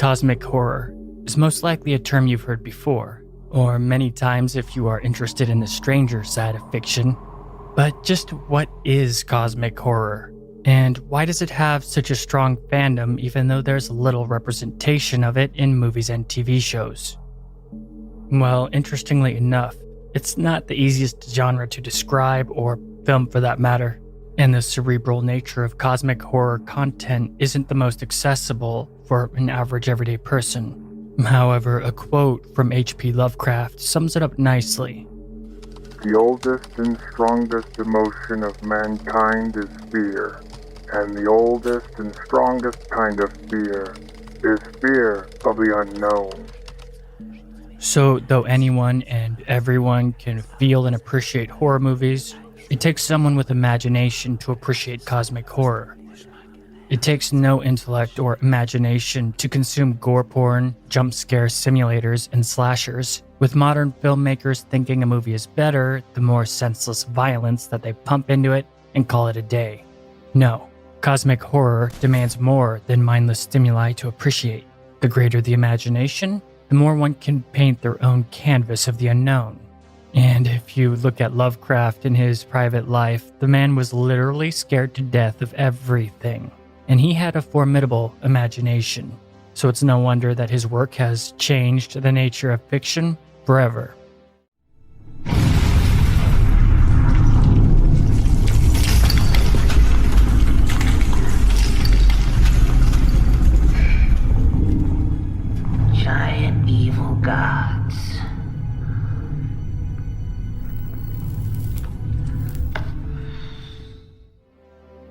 Cosmic horror is most likely a term you've heard before, or many times if you are interested in the stranger side of fiction. But just what is cosmic horror? And why does it have such a strong fandom even though there's little representation of it in movies and TV shows? Well, interestingly enough, it's not the easiest genre to describe, or film for that matter, and the cerebral nature of cosmic horror content isn't the most accessible for an average everyday person. However, a quote from H.P. Lovecraft sums it up nicely. "The oldest and strongest emotion of mankind is fear, and the oldest and strongest kind of fear is fear of the unknown." So, though anyone and everyone can feel and appreciate horror movies, it takes someone with imagination to appreciate cosmic horror. It takes no intellect or imagination to consume gore porn, jump scare simulators, and slashers, with modern filmmakers thinking a movie is better the more senseless violence that they pump into it and call it a day. No, cosmic horror demands more than mindless stimuli to appreciate. The greater the imagination, the more one can paint their own canvas of the unknown. And if you look at Lovecraft in his private life, the man was literally scared to death of everything. And he had a formidable imagination. So it's no wonder that his work has changed the nature of fiction forever. Giant evil gods.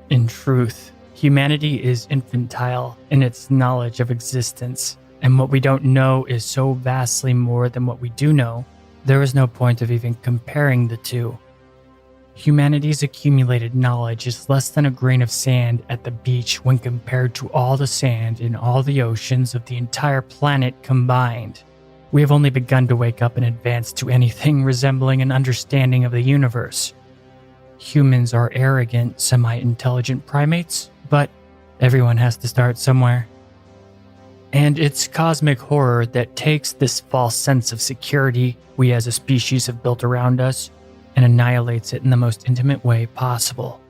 In truth, humanity is infantile in its knowledge of existence, and what we don't know is so vastly more than what we do know, there is no point of even comparing the two. Humanity's accumulated knowledge is less than a grain of sand at the beach when compared to all the sand in all the oceans of the entire planet combined. We have only begun to wake up and advance to anything resembling an understanding of the universe. Humans are arrogant, semi-intelligent primates, but everyone has to start somewhere. And it's cosmic horror that takes this false sense of security we as a species have built around us and annihilates it in the most intimate way possible.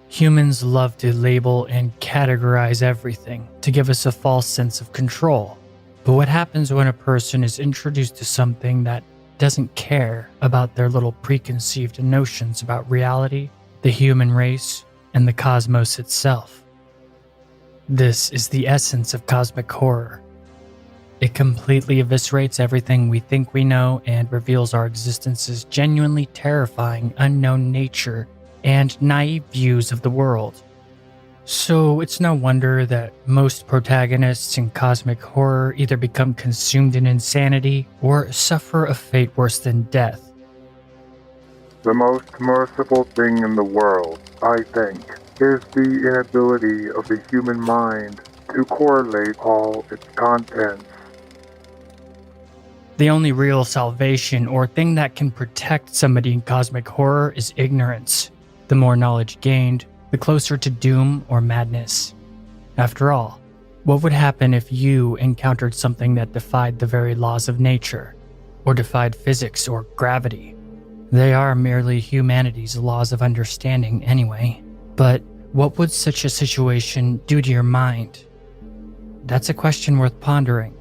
Humans love to label and categorize everything to give us a false sense of control. But what happens when a person is introduced to something that doesn't care about their little preconceived notions about reality, the human race, and the cosmos itself? This is the essence of cosmic horror. It completely eviscerates everything we think we know and reveals our existence's genuinely terrifying unknown nature and naive views of the world. So it's no wonder that most protagonists in cosmic horror either become consumed in insanity or suffer a fate worse than death. The most merciful thing in the world, I think, is the inability of the human mind to correlate all its contents. The only real salvation or thing that can protect somebody in cosmic horror is ignorance. The more knowledge gained, the closer to doom or madness. After all, what would happen if you encountered something that defied the very laws of nature, or defied physics or gravity? They are merely humanity's laws of understanding anyway. But what would such a situation do to your mind? That's a question worth pondering.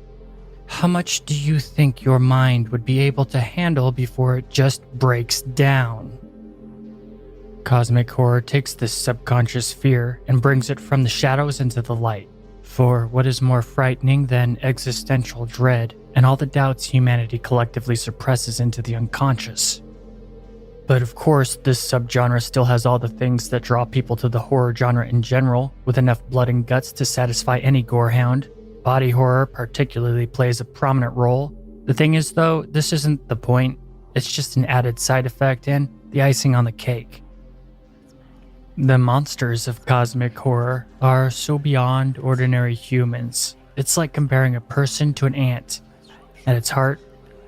How much do you think your mind would be able to handle before it just breaks down? Cosmic horror takes this subconscious fear and brings it from the shadows into the light. For what is more frightening than existential dread and all the doubts humanity collectively suppresses into the unconscious? But of course, this subgenre still has all the things that draw people to the horror genre in general, with enough blood and guts to satisfy any gorehound. Body horror particularly plays a prominent role. The thing is though, this isn't the point. It's just an added side effect and the icing on the cake. The monsters of cosmic horror are so beyond ordinary humans. It's like comparing a person to an ant. At its heart,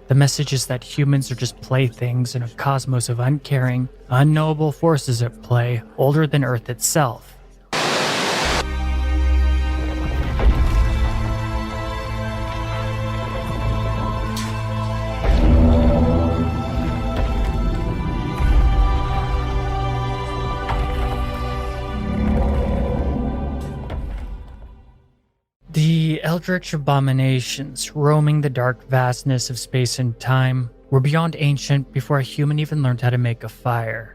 the message is that humans are just playthings in a cosmos of uncaring, unknowable forces at play older than Earth itself. The eldritch abominations roaming the dark vastness of space and time were beyond ancient before a human even learned how to make a fire.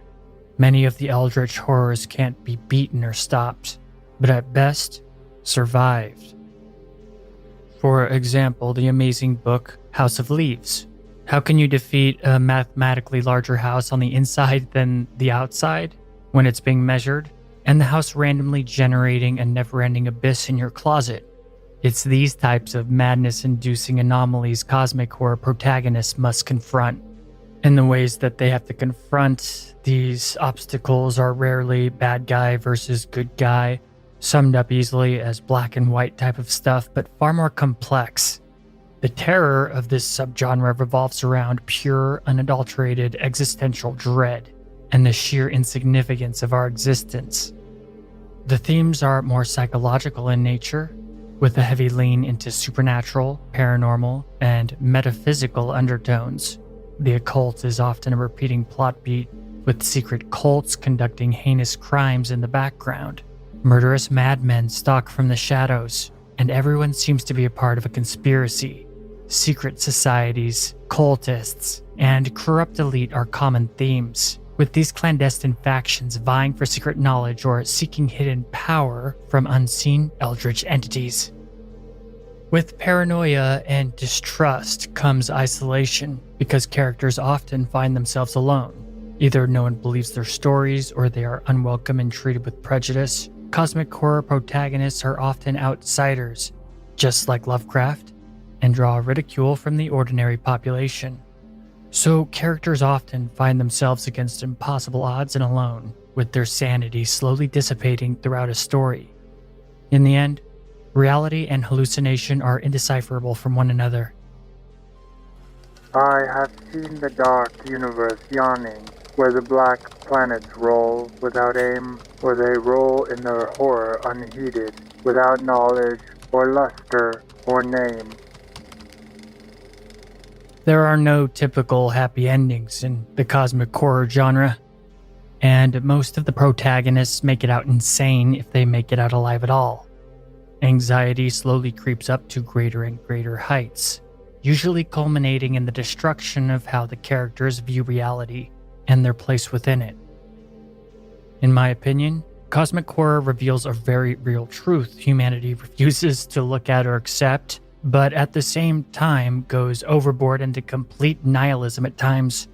Many of the eldritch horrors can't be beaten or stopped, but at best, survived. For example, the amazing book House of Leaves. How can you defeat a mathematically larger house on the inside than the outside when it's being measured, and the house randomly generating a never-ending abyss in your closet? It's these types of madness-inducing anomalies cosmic horror protagonists must confront. And the ways that they have to confront these obstacles are rarely bad guy versus good guy, summed up easily as black and white type of stuff, but far more complex. The terror of this subgenre revolves around pure, unadulterated existential dread and the sheer insignificance of our existence. The themes are more psychological in nature, with a heavy lean into supernatural, paranormal, and metaphysical undertones. The occult is often a repeating plot beat, with secret cults conducting heinous crimes in the background. Murderous madmen stalk from the shadows, and everyone seems to be a part of a conspiracy. Secret societies, cultists, and corrupt elite are common themes, with these clandestine factions vying for secret knowledge or seeking hidden power from unseen eldritch entities. With paranoia and distrust comes isolation, because characters often find themselves alone. Either no one believes their stories or they are unwelcome and treated with prejudice. Cosmic horror protagonists are often outsiders, just like Lovecraft, and draw ridicule from the ordinary population. So characters often find themselves against impossible odds and alone, with their sanity slowly dissipating throughout a story. In the end, reality and hallucination are indecipherable from one another. I have seen the dark universe yawning, where the black planets roll without aim, where they roll in their horror unheeded, without knowledge or luster or name. There are no typical happy endings in the cosmic horror genre, and most of the protagonists make it out insane if they make it out alive at all. Anxiety slowly creeps up to greater and greater heights, usually culminating in the destruction of how the characters view reality and their place within it. In my opinion, cosmic horror reveals a very real truth humanity refuses to look at or accept, but at the same time goes overboard into complete nihilism at times.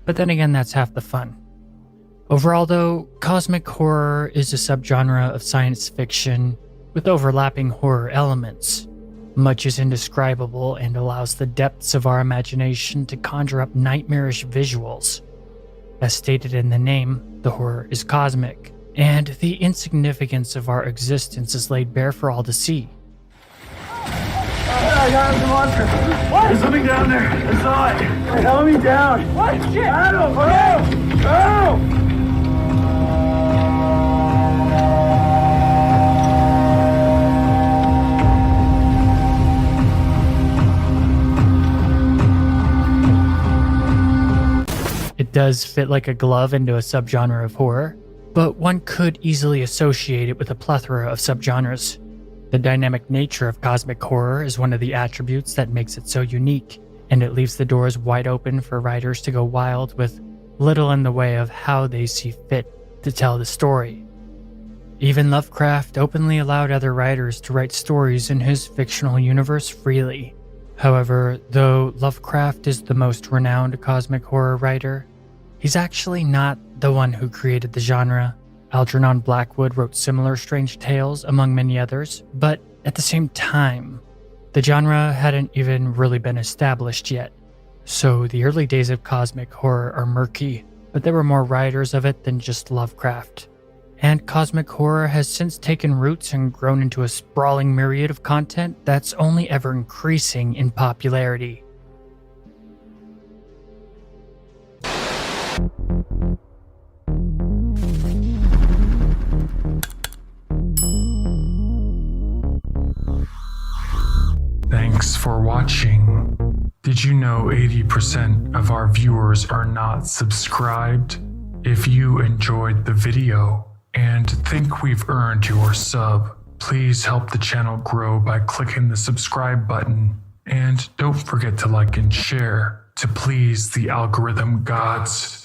But then again, that's half the fun. Overall though, cosmic horror is a subgenre of science fiction with overlapping horror elements. Much is indescribable and allows the depths of our imagination to conjure up nightmarish visuals. As stated in the name, the horror is cosmic, and the insignificance of our existence is laid bare for all to see. I got him, the monster. What? There's something down there. I saw it. They're held me down. What? Shit. Adam, oh! Oh! It does fit like a glove into a subgenre of horror, but one could easily associate it with a plethora of subgenres. The dynamic nature of cosmic horror is one of the attributes that makes it so unique, and it leaves the doors wide open for writers to go wild with little in the way of how they see fit to tell the story. Even Lovecraft openly allowed other writers to write stories in his fictional universe freely. However, though Lovecraft is the most renowned cosmic horror writer, he's actually not the one who created the genre. Algernon Blackwood wrote similar strange tales, among many others, but at the same time, the genre hadn't even really been established yet. So the early days of cosmic horror are murky, but there were more writers of it than just Lovecraft. And cosmic horror has since taken roots and grown into a sprawling myriad of content that's only ever increasing in popularity. Thanks for watching. Did you know 80% of our viewers are not subscribed? If you enjoyed the video and think we've earned your sub, Please help the channel grow by clicking the subscribe button. And don't forget to like and share to please the algorithm gods.